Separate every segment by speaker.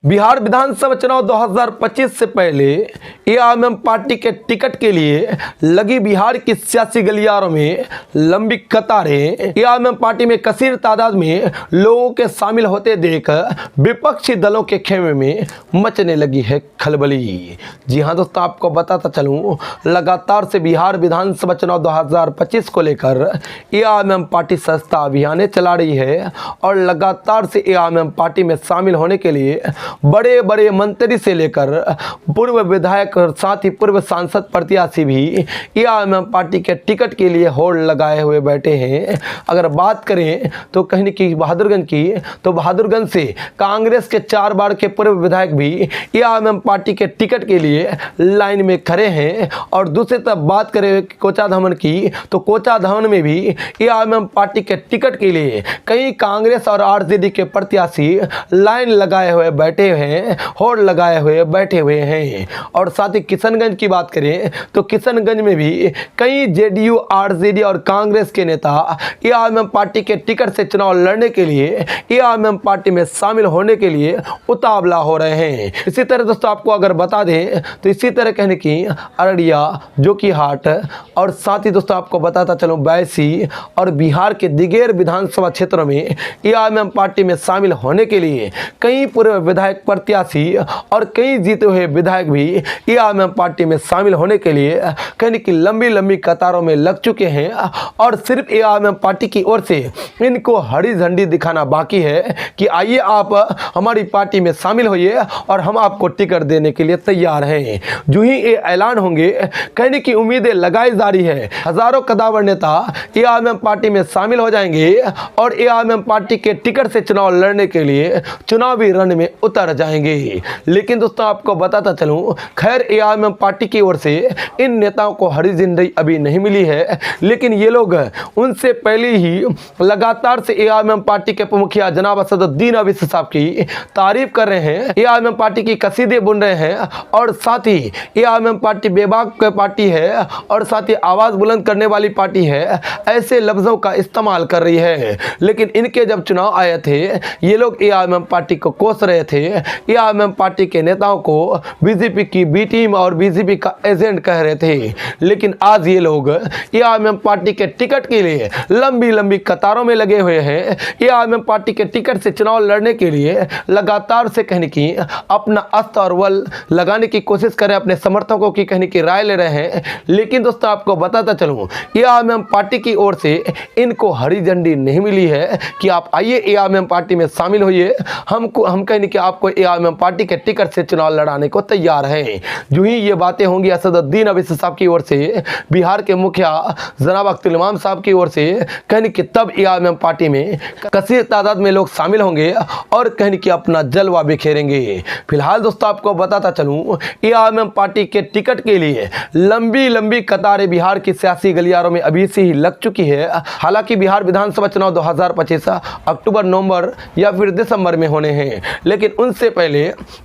Speaker 1: बिहार विधानसभा चुनाव 2025 से पहले एआईएमएम पार्टी के टिकट के लिए लगी बिहार की सियासी गलियारों में लंबी कतारें एआईएमएम पार्टी में कसीर तादाद में लोगों के शामिल होते देख विपक्षी दलों के खेमे में मचने लगी है खलबली। जी हां दोस्तों, आपको बताता चलूं, लगातार से बिहार विधानसभा चुनाव 2025 को लेकर एआईएमएम पार्टी सस्ता अभियान चला रही है और लगातार से एआईएमएम पार्टी में शामिल होने के लिए बड़े बड़े मंत्री से लेकर पूर्व विधायक और साथ ही पूर्व सांसद प्रत्याशी भी एआईएमएम पार्टी के टिकट के लिए होड़ लगाए हुए बैठे हैं। अगर बात करें तो कहीं की बहादुरगंज की, तो बहादुरगंज से कांग्रेस के 4 बार के पूर्व विधायक भी एआईएमएम पार्टी के टिकट के लिए लाइन में खड़े हैं। और दूसरी तरफ बात करें कोचाधामन की, तो कोचाधामन में भी एआईएमएम पार्टी के टिकट के लिए कई कांग्रेस और आरजेडी के प्रत्याशी लाइन लगाए हुए बैठे हैं, होड़ लगाए हुए बैठे हुए हैं। और साथ ही किशनगंज की बात करें तो किशनगंज में भी कई जेडीयू, आरजेडी और कांग्रेस के नेता एआईएमएम पार्टी के टिकट से चुनाव लड़ने के लिए एआईएमएम पार्टी में शामिल होने के लिए उतावला हो रहे हैं। इसी तरह दोस्तों आपको अगर बता दें तो इसी तरह कहने की अररिया, जोकीहाट और साथ ही दोस्तों आपको बताता चलूं बैसी और बिहार के दिगेर विधानसभा क्षेत्रों में एआईएमएम पार्टी में शामिल होने के लिए कई पूर्व विधायक प्रत्याशी और कई जीते हुए विधायक भी एआईएमएम पार्टी में शामिल होने के लिए कहने की लंबी लंबी कतारों में लग चुके हैं। और सिर्फ एआईएमएम पार्टी की ओर से इनको हरी झंडी दिखाना बाकी है कि आइए आप हमारी पार्टी में शामिल होइए और हम आपको टिकट देने के लिए तैयार हैं। जो ही ये ऐलान होंगे, कहने की उम्मीदें लगाई जा रही है, हजारों कदावर नेता एआईएमएम पार्टी में शामिल हो जाएंगे और एआईएमएम पार्टी के टिकट से चुनाव लड़ने के लिए चुनावी रण में उतर जाएंगे। लेकिन दोस्तों आपको बताता चलूं, खैर एआईएमएम पार्टी की ओर से इन नेताओं को हरी झंडी अभी नहीं मिली है, लेकिन ये लोग उनसे पहले ही लगातार से एआईएमएम पार्टी के मुखिया जनाब असदुद्दीन अवैसी साहब की तारीफ कर रहे हैं, एआईएमएम पार्टी की कसीदे बुन रहे हैं और साथ ही एआईएमएम पार्टी बेबाक पार्टी है और साथ ही आवाज बुलंद करने वाली पार्टी है, ऐसे लफ्जों का इस्तेमाल कर रही है। लेकिन इनके जब चुनाव आए थे, ये लोग एआईएमएम पार्टी को कोस रहे थे, एआईएमएम पार्टी के नेताओं को बीजेपी की बी टीम और बीजेपी का एजेंट कह रहे थे। लेकिन आज ये लोग एआईएमएम पार्टी के टिकट के लिए लंबी लंबी कतारों में लगे हुए हैं। एआईएमएम पार्टी के टिकट से चुनाव लड़ने के लिए लगातार से कहने की अपना अस्त्र और बल लगाने की कोशिश कर रहे हैं, अपने समर्थकों की कहने की राय ले रहे हैं। लेकिन दोस्तों आपको बताता चलूं, एआईएमएम पार्टी की ओर से इनको हरी झंडी नहीं मिली है कि आप आइए एआईएमएम पार्टी में शामिल होइए, हम कहने की आपको एआईएमएम पार्टी के टिकट से चुनाव लड़ाने को तैयार है। जो ही ये बातें होंगी असदुद्दीन अवैसी साहब की ओर से, बिहार के मुखिया जनाब अख्तर इमाम साहब की ओर से, कहने की तब एआईएमएम पार्टी में कसीर तादाद में लोग शामिल होंगे और कहने की अपना जलवा बिखेरेंगे। फिलहाल दोस्तों आपको बताता चलूं, एआईएमएम पार्टी के टिकट के लिए लंबी लंबी कतारें बिहार की सियासी गलियारों में अभी से ही लग चुकी है। हालांकि बिहार विधानसभा चुनाव 2025 अक्टूबर, नवंबर या फिर दिसंबर में होने हैं, लेकिन उनसे पहले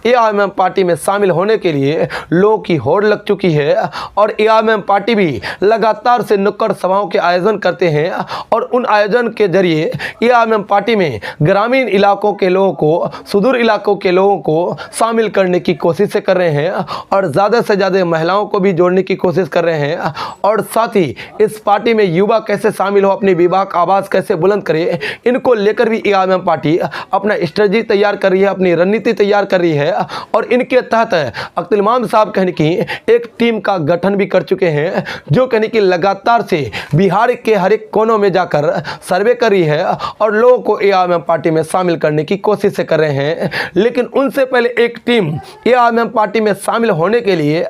Speaker 1: एआईएमएम पार्टी में शामिल होने के लिए लोगों की होड़ लग चुकी है। और एआईएमएम पार्टी भी लगातार से नुक्कड़ सभाओं के आयोजन करते हैं और उन आयोजन के जरिए एआईएमएम पार्टी में ग्रामीण इलाकों के लोगों को, सुदूर इलाकों के लोगों को शामिल करने की कोशिश कर रहे हैं और ज़्यादा से ज़्यादा महिलाओं को भी जोड़ने की कोशिश कर रहे हैं। और साथ ही इस पार्टी में युवा कैसे शामिल हो, अपनी विवाह आवाज़ कैसे बुलंद करे, इनको लेकर भी एआईएमएम पार्टी अपना स्ट्रेटजी तैयार कर रही है, अपनी रणनीति तैयार कर रही है। और इनके तहत अख्तर इमाम साहब कहने की एक टीम का गठन भी कर चुके हैं, जो कहने की लगातार से बिहार के हर एक कोनों में जाकर सर्वे कर रही है और लोगों को एआईएमएम पार्टी में शामिल करने की कोशिश कर रहे हैं। लेकिन उनसे पहले एक टीम एआईएमएम पार्टी में शामिल होने के लिए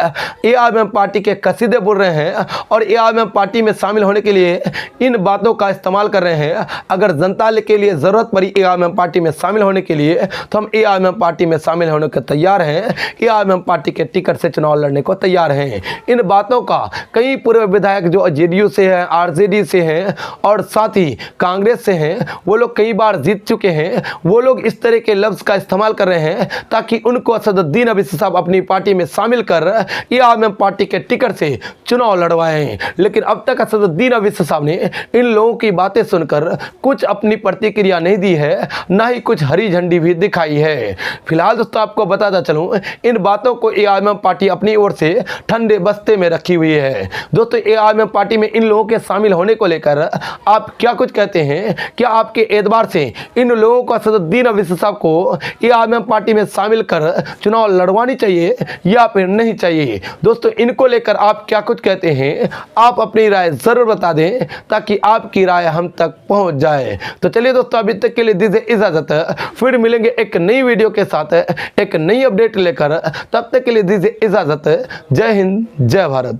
Speaker 1: एआईएमएम पार्टी के कसीदे बोल रहे हैं और एआईएमएम पार्टी में शामिल होने के लिए इन बातों का इस्तेमाल कर रहे हैं। अगर जनता के लिए ज़रूरत पड़ी एआईएमएम पार्टी में शामिल होने के लिए, तो हम एआईएमएम पार्टी में शामिल होने को तैयार हैं, एआईएमएम पार्टी के टिकट से चुनाव लड़ने को तैयार हैं। इन बातों का कई पूर्व विधायक जो जेडीयू से हैं, आरजेडी से हैं और साथ ही कांग्रेस से हैं, वो लोग कई बार जीत चुके हैं। वो लोग इस तरह के लफ्ज़ का इस्तेमाल कर रहे हैं ताकि उनको असदुद्दीन अवैसी साहब अपनी पार्टी में शामिल कर एआईएमएम पार्टी के टिकट से चुनाव लड़वाएं। लेकिन अब तक असदुद्दीन अवैसी साहब ने इन लोगों की बातें सुनकर कुछ अपनी प्रतिक्रिया नहीं दी है, ना ही कुछ हरी झंडी भी दिखाई है। फिलहाल दोस्तों आपको बताता चलूँ, इन बातों को एआईएमआईएम पार्टी अपनी ओर से ठंडे बस्ते में रखी हुई है। दोस्तों एआईएमआईएम पार्टी में इन लोगों के शामिल होने को लेकर आप क्या कुछ कहते हैं? क्या आपके एतबार से इन लोगों को असदुद्दीन अवैसी साहब को एआईएमआईएम पार्टी में शामिल कर चुनाव लड़वानी चाहिए या फिर नहीं चाहिए? दोस्तों इनको लेकर आप क्या कुछ कहते हैं? आप अपनी राय जरूर बता दें ताकि आपकी राय हम तक पहुंच जाए। तो चलिए दोस्तों अभी तक के लिए दीजिए इजाजत, फिर मिलेंगे एक नई वीडियो के साथ, एक नई अपडेट लेकर। तब तक के लिए दीजिए इजाजत। जय हिंद, जय भारत।